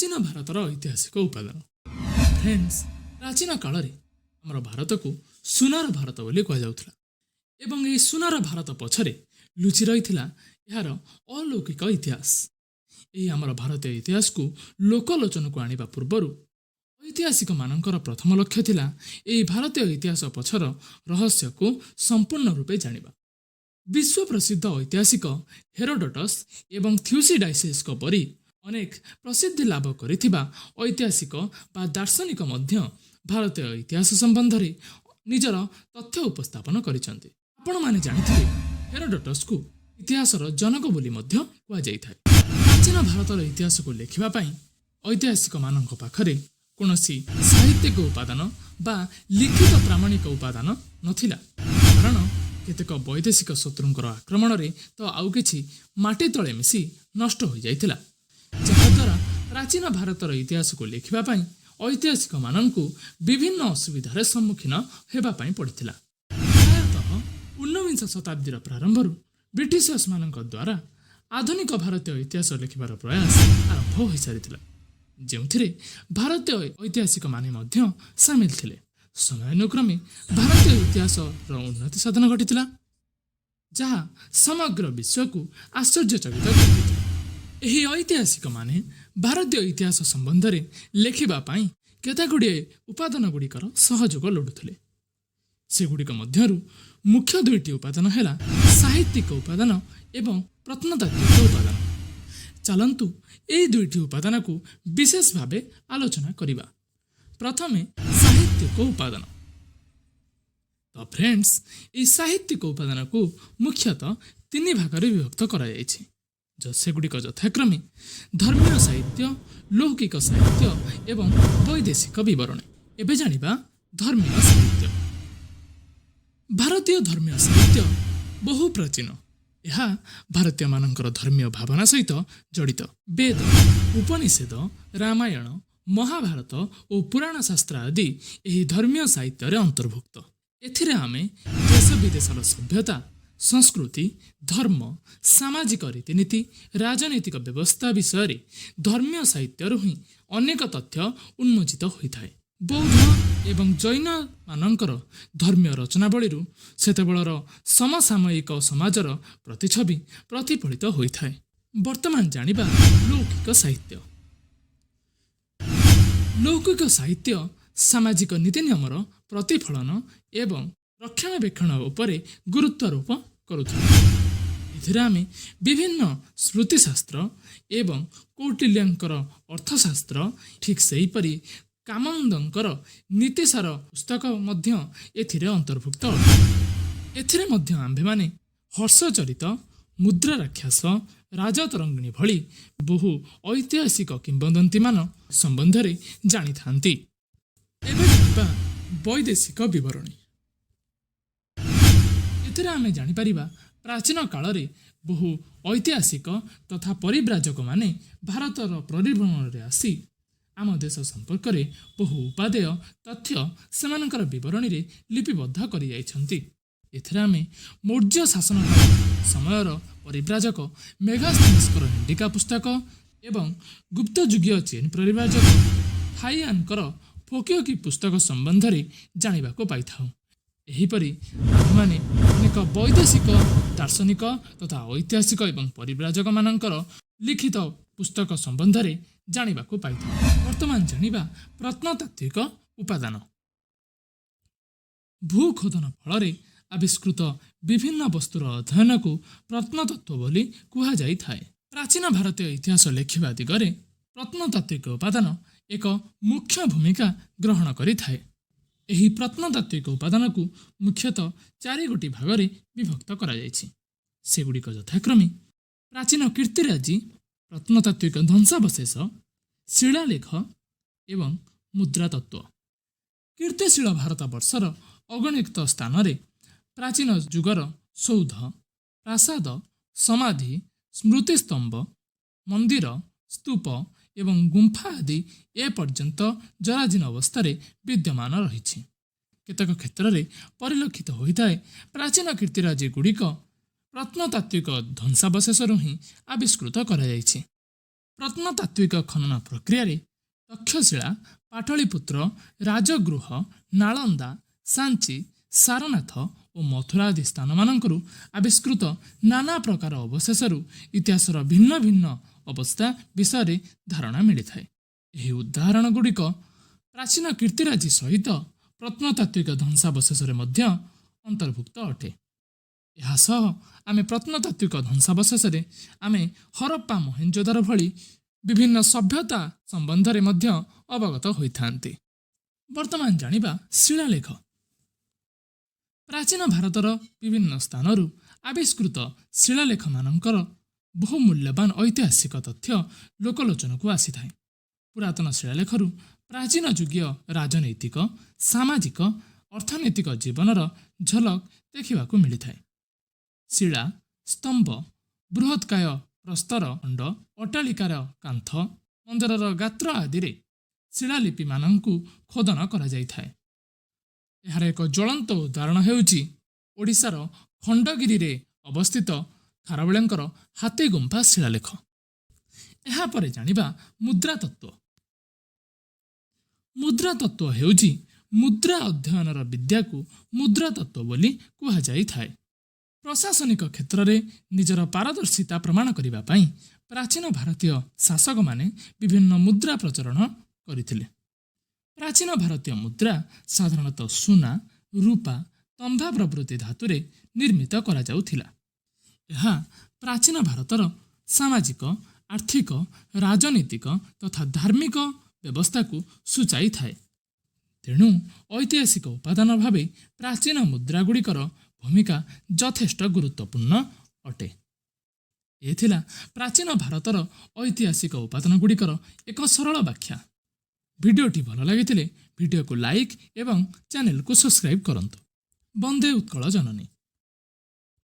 प्राचीन भारतर ऐतिहासिक उपादान। फ्रेंड्स, प्राचीन काल रे हमर भारत को सुनार भारत बोली कह जाउथला एवं ए सुनार भारत पछरे लुचि रहिथिला यार अलौकिक इतिहास। ए हमर भारतीय इतिहास को लोकलोचन को आनिबा पूर्वरु ऐतिहासिक मानकर प्रथम लक्ष्य थिला ए भारतीय इतिहास पछर रहस्य को संपूर्ण रूपे जानिबा। विश्व प्रसिद्ध ऐतिहासिक हेरोडोटस एवं थ्यूसिडाइसिस को परी अनेक प्रसिद्धि लाभ करिथिबा ऐतिहासिक बा दार्शनिक मध्य भारतीय इतिहास संबंध रे निजर तथ्य उपस्थापन करिसंती। आपण माने जानिथिबे हेरोडोटस को इतिहासर जनक बोली मध्य कुआ जाइथाय। प्राचीन भारतर इतिहास को लेखिबा पई ऐतिहासिक मानक पाखरे कोनोसी साहित्यिक उपादान बा लिखित प्रामाणिक उपादान नथिला, कारण केतेक वैदेशिक शत्रुंकर आक्रमण रे तो आउ किछि माटी तळे मिसी नष्ट हो जाइथिला, जहाद्वारा प्राचीन भारतर इतिहास को लेखिबा पई ऐतिहासिक माननकु विभिन्न असुविधार सम्मुखीन हेबा पई पड़िथिला। प्रायतः 19 शताब्दीर प्रारंभरु ब्रिटिशर्स मानक द्वारा आधुनिक भारतीय इतिहास लेखिबार प्रयास आरंभ हो सारिथिला, जेउथिरे भारतीय ऐतिहासिक माने मध्य सामिल थिले। समयानुक्रमे भारतीय इतिहास उन्नति साधन घटिथिला, जहा समग्र विश्व को आश्चर्यचकित करिथिला। एही ऐतिहासिक माने भारतीय इतिहास संबंध रे लेखिबा पई केतेगुडे उपादान गुड़िकर सहयोग लोडुथिले। सेगुड़िक मध्यरु मुख्य दुईटी उपादान हेला साहित्यिक उपादान एवं प्रत्नतात्विक उपादान। चलंतु एई दुईटी उपादान को विशेष भावे आलोचना करिबा। प्रथमे साहित्यिक उपादान। तो फ्रेंड्स, ए साहित्यिक उपादान को मुख्यतः तीन भाग रे विभक्त करा जायछि, जो सेगुड़िक यथाक्रमे धर्मीय साहित्य, लौकिक साहित्य एवं वैदेशिक विवरण। एबे जानिबा धर्मीय साहित्य। भारतीय धर्मीय साहित्य बहु प्राचीन। यह भारतीय मानकर धर्मीय भावना सहित जड़ित। वेद, उपनिषद, रामायण, महाभारत और पुराण शास्त्र आदि यही धर्मीय साहित्य रे अंतर्भुक्त। एथिरे आमे देश विदेशर सभ्यता, संस्कृति, धर्म, सामाजिक रीतिनीति, राजनैतिक व्यवस्था विषय धर्मीय साहित्य ही अनेक तथ्य उन्मोचित होता है। बौद्ध एवं जैन मानकर धर्मीय रचनावली सेतेबेलर समसामयिक समाजर प्रतिछवि प्रतिफलित होता है। वर्तमान जानिबा लौकिक साहित्य। लौकिक साहित्य सामाजिक नीति नियमर प्रतिफलन एवं रक्षणाबेक्षण उपरे गुरुत्वारोप करुथिले। एथिरे आमे विभिन्न स्मृतिशास्त्र एवं कौटिल्यंकर अर्थशास्त्र, ठीक सेहीपरि कामंदंकर नीतिसार पुस्तक मध्य एथिरे अंतर्भुक्त। एथिरे मध्य आम्भे माने हर्षचरित, मुद्रा राक्षस, राजतरंगिणी भली बहु ऐतिहासिक किंवदंती मान संबंध रे जानि थांती। एबे जानिबा वैदेशिक विवरणी। एथिरे आमे जानि परिबा प्राचीन काल रे बहु ऐतिहासिक तथा परिव्राजक माने भारतर परिभ्रमण रे आसी आम देश संपर्क रे बहु उपादेय तथ्य सेमानकर विवरणी रे लिपिबद्ध करि जाइछन्ति। एथिरे आमे मौर्य शासन समयर परिव्राजक मेगास्थनीस्कर हिंडिका पुस्तक एवं गुप्त युगीय चीन परिव्राजक हाइयानकर फोकियोकी पुस्तक संबंध रे जानिबा को पाइथाउ। एहीपरि आमे अनेक वैदेशिक दार्शनिक तथा ऐतिहासिक एवं परिव्राजक मानकर लिखित पुस्तक संबंध रे जानिबा को पाइथाउ। वर्तमान जानिबा प्रत्नतात्विक उपादान। भूखोदन फल आविष्कृत विभिन्न वस्तुर अध्ययन को प्रत्नतत्व बोली कुहा जाई थाए। प्राचीन भारतीय इतिहास लेखिबा दिगरे प्रत्नतात्विक उपादान एक मुख्य भूमिका ग्रहण करि थाए। एही प्रत्नतात्विक उपादान को मुख्यतः 4 गोटी भाग रे विभक्त करा जायछि। सेगुड़िक यथाक्रमे प्राचीन कीर्तिराजी, प्रत्नतात्विक ध्वंसावशेष, शिलालेख एवं मुद्रा तत्व। कीर्तिशील भारत वर्षर अगणित स्थान रे प्राचीन युगर सौध, प्रासाद, समाधि, स्मृतिस्तंभ, मंदिर, स्तूप एवं गुंफा आदि ए पर्यंत जराजीर्ण अवस्था रे विद्यमान रही। केतक क्षेत्र में परिलक्षित होता है प्राचीन कीर्तिराजी गुड़िक प्रत्नतात्विक ध्वंसावशेष ही आविष्कृत कर। ପ୍ରତ୍ନତାତ୍ତ୍ୱିକ ଖନନ ପ୍ରକ୍ରିୟାରେ ତକ୍ଷଶିଳା, ପାଟଳିପୁତ୍ର, ରାଜଗୃହ, ନାଳନ୍ଦା, ସାଞ୍ଚି, ସାରନାଥ ଓ ମଥୁରା ଆଦି ସ୍ଥାନମାନଙ୍କରୁ ଆବିଷ୍କୃତ ନାନା ପ୍ରକାର ଅବଶେଷରୁ ଇତିହାସର ଭିନ୍ନ ଭିନ୍ନ ଅବସ୍ଥା ବିଷୟରେ ଧାରଣା ମିଳିଥାଏ। ଏହି ଉଦାହରଣଗୁଡ଼ିକ ପ୍ରାଚୀନ କୀର୍ତ୍ତିରାଜି ସହିତ ପ୍ରତ୍ନତାତ୍ତ୍ୱିକ ଧ୍ୱଂସାବଶେଷରେ ମଧ୍ୟ ଅନ୍ତର୍ଭୁକ୍ତ ଅଟେ। ଏହା ସହ ଆମେ ପ୍ରତ୍ନତାତ୍ତ୍ୱିକ ଧ୍ୱଂସାବଶେଷରେ ଆମେ ହରପ୍ପା, ମହେଞ୍ଜୋଦାର ଭଳି ବିଭିନ୍ନ ସଭ୍ୟତା ସମ୍ବନ୍ଧରେ ମଧ୍ୟ ଅବଗତ ହୋଇଥାନ୍ତି। ବର୍ତ୍ତମାନ ଜାଣିବା ଶିଳାଲେଖ। ପ୍ରାଚୀନ ଭାରତର ବିଭିନ୍ନ ସ୍ଥାନରୁ ଆବିଷ୍କୃତ ଶିଳାଲେଖମାନଙ୍କର ବହୁ ମୂଲ୍ୟବାନ ଐତିହାସିକ ତଥ୍ୟ ଲୋକଲୋଚନକୁ ଆସିଥାଏ। ପୁରାତନ ଶିଳାଲେଖରୁ ପ୍ରାଚୀନ ଯୁଗୀୟ ରାଜନୈତିକ, ସାମାଜିକ, ଅର୍ଥନୈତିକ ଜୀବନର ଝଲକ ଦେଖିବାକୁ ମିଳିଥାଏ। ଶିଳା, ସ୍ତମ୍ଭ, ବୃହତ୍କାୟ ପ୍ରସ୍ତର ଖଣ୍ଡ, ଅଟ୍ଟାଳିକାର କାନ୍ଥ, ମନ୍ଦିରର ଗାତ୍ର ଆଦିରେ ଶିଳାଲିପିମାନଙ୍କୁ ଖୋଦନ କରାଯାଇଥାଏ। ଏହାର ଏକ ଜ୍ୱଳନ୍ତ ଉଦାହରଣ ହେଉଛି ଓଡ଼ିଶାର ଖଣ୍ଡଗିରିରେ ଅବସ୍ଥିତ ଖାରବେଳଙ୍କର ହାତୀଗୁମ୍ଫା ଶିଳାଲେଖ। ଏହାପରେ ଜାଣିବା ମୁଦ୍ରା ତତ୍ତ୍ୱ। ମୁଦ୍ରା ତତ୍ତ୍ୱ ହେଉଛି ମୁଦ୍ରା ଅଧ୍ୟୟନର ବିଦ୍ୟାକୁ ମୁଦ୍ରା ତତ୍ତ୍ୱ ବୋଲି କୁହାଯାଇଥାଏ। ପ୍ରଶାସନିକ କ୍ଷେତ୍ରରେ ନିଜର ପାରଦର୍ଶିତା ପ୍ରମାଣ କରିବା ପାଇଁ ପ୍ରାଚୀନ ଭାରତୀୟ ଶାସକମାନେ ବିଭିନ୍ନ ମୁଦ୍ରା ପ୍ରଚଳନ କରିଥିଲେ। ପ୍ରାଚୀନ ଭାରତୀୟ ମୁଦ୍ରା ସାଧାରଣତଃ ସୁନା, ରୂପା, ତମ୍ବା ପ୍ରଭୃତି ଧାତୁରେ ନିର୍ମିତ କରାଯାଉଥିଲା। ଏହା ପ୍ରାଚୀନ ଭାରତର ସାମାଜିକ, ଆର୍ଥିକ, ରାଜନୈତିକ ତଥା ଧାର୍ମିକ ବ୍ୟବସ୍ଥାକୁ ସୂଚାଇଥାଏ। ତେଣୁ ଐତିହାସିକ ଉପାଦାନ ଭାବେ ପ୍ରାଚୀନ ମୁଦ୍ରାଗୁଡ଼ିକର ଭୂମିକା ଯଥେଷ୍ଟ ଗୁରୁତ୍ୱପୂର୍ଣ୍ଣ ଅଟେ। ଏ ଥିଲା ପ୍ରାଚୀନ ଭାରତର ଐତିହାସିକ ଉପାଦାନଗୁଡ଼ିକର ଏକ ସରଳ ବ୍ୟାଖ୍ୟା। ଭିଡ଼ିଓଟି ଭଲ ଲାଗିଥିଲେ ଭିଡ଼ିଓକୁ ଲାଇକ୍ ଏବଂ ଚ୍ୟାନେଲକୁ ସବସ୍କ୍ରାଇବ୍ କରନ୍ତୁ। ବନ୍ଦେ ଉତ୍କଳ ଜନନୀ।